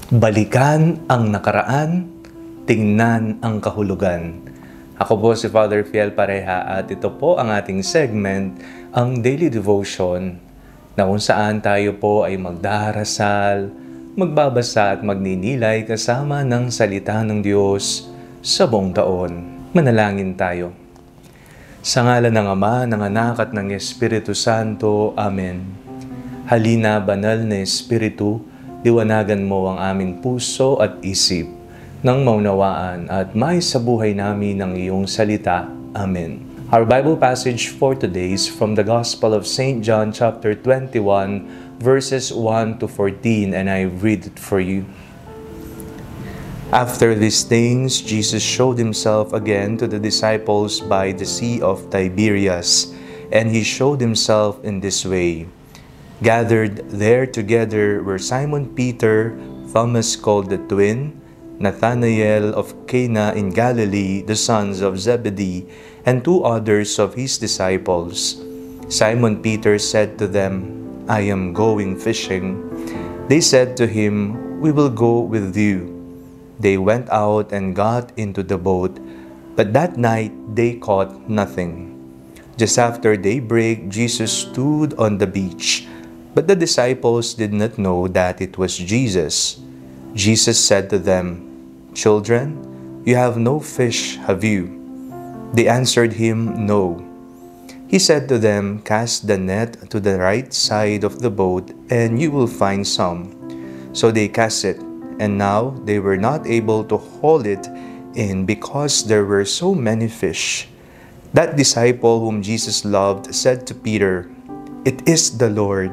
Balikan ang nakaraan, tingnan ang kahulugan. Ako po si Father Fiel Pareha at ito po ang ating segment, ang Daily Devotion, na kung saan tayo po ay magdarasal, magbabasa at magninilay kasama ng salita ng Diyos sa buong taon. Manalangin tayo. Sa ngalan ng Ama, ng Anak at ng Espiritu Santo. Amen. Halina, banal na Espiritu, liwanagan mo ang aming puso at isip nang maunawaan at may sa buhay namin ng iyong salita. Amen. Our Bible passage for today is from the Gospel of St. John chapter 21 verses 1 to 14, and I read it for you. After these things, Jesus showed himself again to the disciples by the Sea of Tiberias, and he showed himself in this way. Gathered there together were Simon Peter, Thomas called the twin, Nathanael of Cana in Galilee, the sons of Zebedee, and two others of his disciples. Simon Peter said to them, "I am going fishing." They said to him, "We will go with you." They went out and got into the boat, but that night they caught nothing. Just after daybreak, Jesus stood on the beach. But the disciples did not know that it was Jesus. Jesus said to them, "Children, you have no fish, have you?" They answered him, "No." He said to them, "Cast the net to the right side of the boat, and you will find some." So they cast it, and now they were not able to haul it in because there were so many fish. That disciple whom Jesus loved said to Peter, "It is the Lord."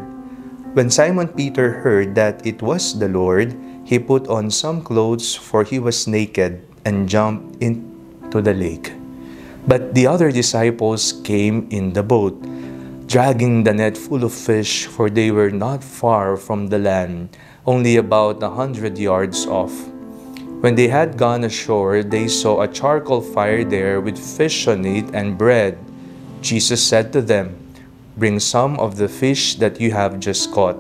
When Simon Peter heard that it was the Lord, he put on some clothes, for he was naked, and jumped into the lake. But the other disciples came in the boat, dragging the net full of fish, for they were not far from the land, only about 100 yards off. When they had gone ashore, they saw a charcoal fire there with fish on it and bread. Jesus said to them, "Bring some of the fish that you have just caught."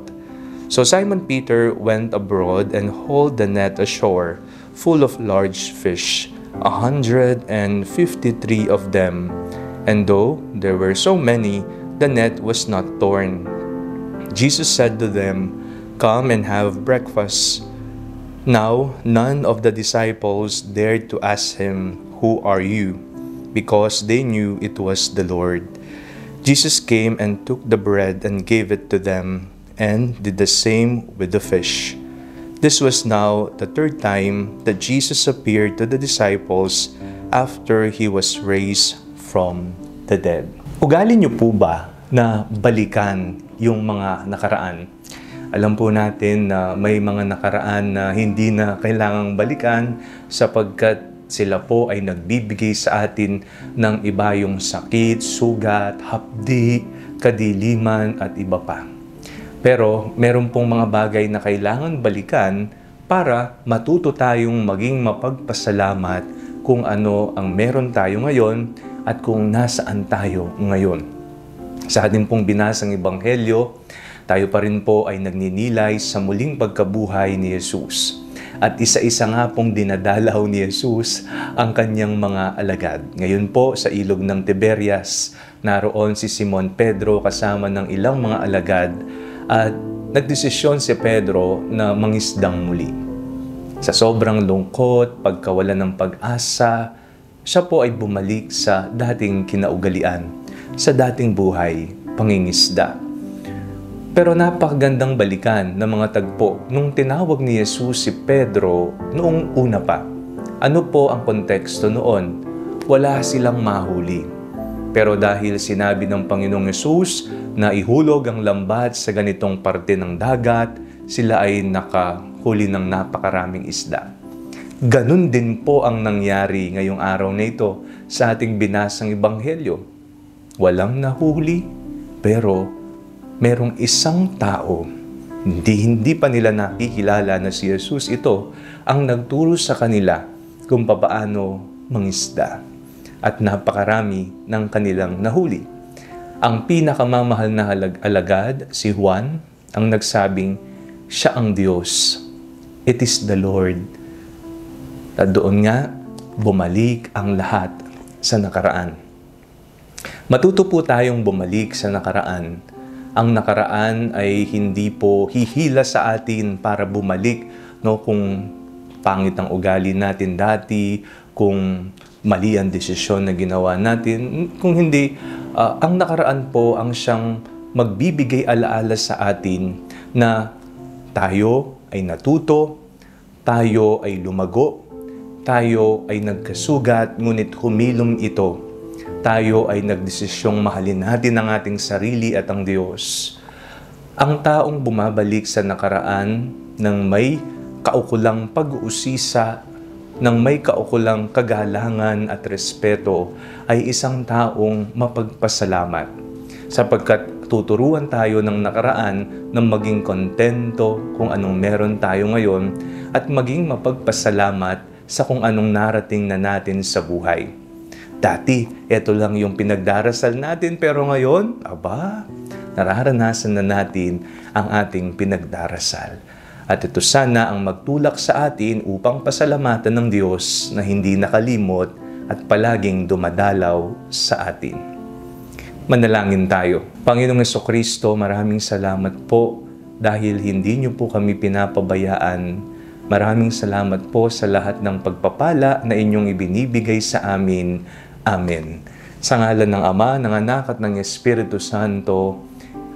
So Simon Peter went abroad and hauled the net ashore, full of large fish, 153 of them. And though there were so many, the net was not torn. Jesus said to them, "Come and have breakfast." Now none of the disciples dared to ask him, "Who are you?" because they knew it was the Lord. Jesus came and took the bread and gave it to them, and did the same with the fish. This was now the third time that Jesus appeared to the disciples after he was raised from the dead. Ugali niyo po ba na balikan yung mga nakaraan? Alam po natin na may mga nakaraan na hindi na kailangang balikan sapagkat sila po ay nagbibigay sa atin ng iba yung sakit, sugat, hapdi, kadiliman at iba pa. Pero meron pong mga bagay na kailangan balikan para matuto tayong maging mapagpasalamat kung ano ang meron tayo ngayon at kung nasaan tayo ngayon. Sa ating pong binasang Ebanghelyo, tayo pa rin po ay nagninilay sa muling pagkabuhay ni Jesus. At isa-isa nga pong dinadalaw ni Jesus ang kanyang mga alagad. Ngayon po sa ilog ng Tiberias, naroon si Simon Pedro kasama ng ilang mga alagad at nagdesisyon si Pedro na mangisdang muli. Sa sobrang lungkot, pagkawalan ng pag-asa, siya po ay bumalik sa dating kinaugalian, sa dating buhay, pangingisda. Pero napakagandang balikan ng mga tagpo nung tinawag ni Jesus si Pedro noong una pa. Ano po ang konteksto noon? Wala silang mahuli. Pero dahil sinabi ng Panginoong Jesus na ihulog ang lambat sa ganitong parte ng dagat, sila ay nakahuli ng napakaraming isda. Ganun din po ang nangyari ngayong araw na ito sa ating binasang Ebanghelyo. Walang nahuli, pero merong isang tao, hindi pa nila nakikilala na si Jesus ito, ang nagturo sa kanila kung papaano mangisda. At napakarami ng kanilang nahuli. Ang pinakamamahal na alagad, si Juan, ang nagsabing, siya ang Diyos. It is the Lord. At doon nga, bumalik ang lahat sa nakaraan. Matuto po tayong bumalik sa nakaraan. Ang nakaraan ay hindi po hihila sa atin para bumalik, no, kung pangit ang ugali natin dati, kung mali ang desisyon na ginawa natin. Kung hindi, ang nakaraan po ang siyang magbibigay alaala sa atin na tayo ay natuto, tayo ay lumago, tayo ay nagkasugat, ngunit humilom ito. Tayo ay nagdesisyong mahalin natin ang ating sarili at ang Diyos. Ang taong bumabalik sa nakaraan ng may kaukulang pag-uusisa, ng may kaukulang kagalangan at respeto ay isang taong mapagpasalamat. Sapagkat tuturuan tayo ng nakaraan na maging kontento kung anong meron tayo ngayon at maging mapagpasalamat sa kung anong narating na natin sa buhay. Dati, ito lang yung pinagdarasal natin, pero ngayon, nararanasan na natin ang ating pinagdarasal. At ito sana ang magtulak sa atin upang pasalamatan ng Diyos na hindi nakalimot at palaging dumadalaw sa atin. Manalangin tayo. Panginoong Jesucristo, maraming salamat po dahil hindi niyo po kami pinapabayaan. Maraming salamat po sa lahat ng pagpapala na inyong ibinibigay sa amin. Amen. Sa ngalan ng Ama, ng Anak at ng Espiritu Santo.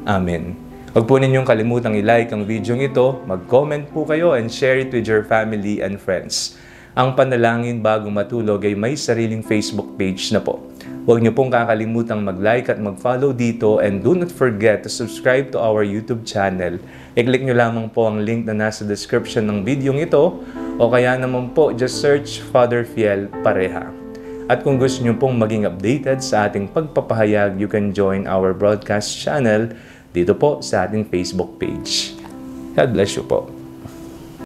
Amen. Huwag po ninyong kalimutang i-like ang video ito, mag-comment po kayo and share it with your family and friends. Ang Panalangin Bago Matulog ay may sariling Facebook page na po. Huwag niyo pong kakalimutang mag-like at mag-follow dito and do not forget to subscribe to our YouTube channel. I-click niyo lamang po ang link na nasa description ng video ito o kaya naman po just search Father Fiel Pareha. At kung gusto niyo pong maging updated sa ating pagpapahayag, you can join our broadcast channel dito po sa ating Facebook page. God bless you po.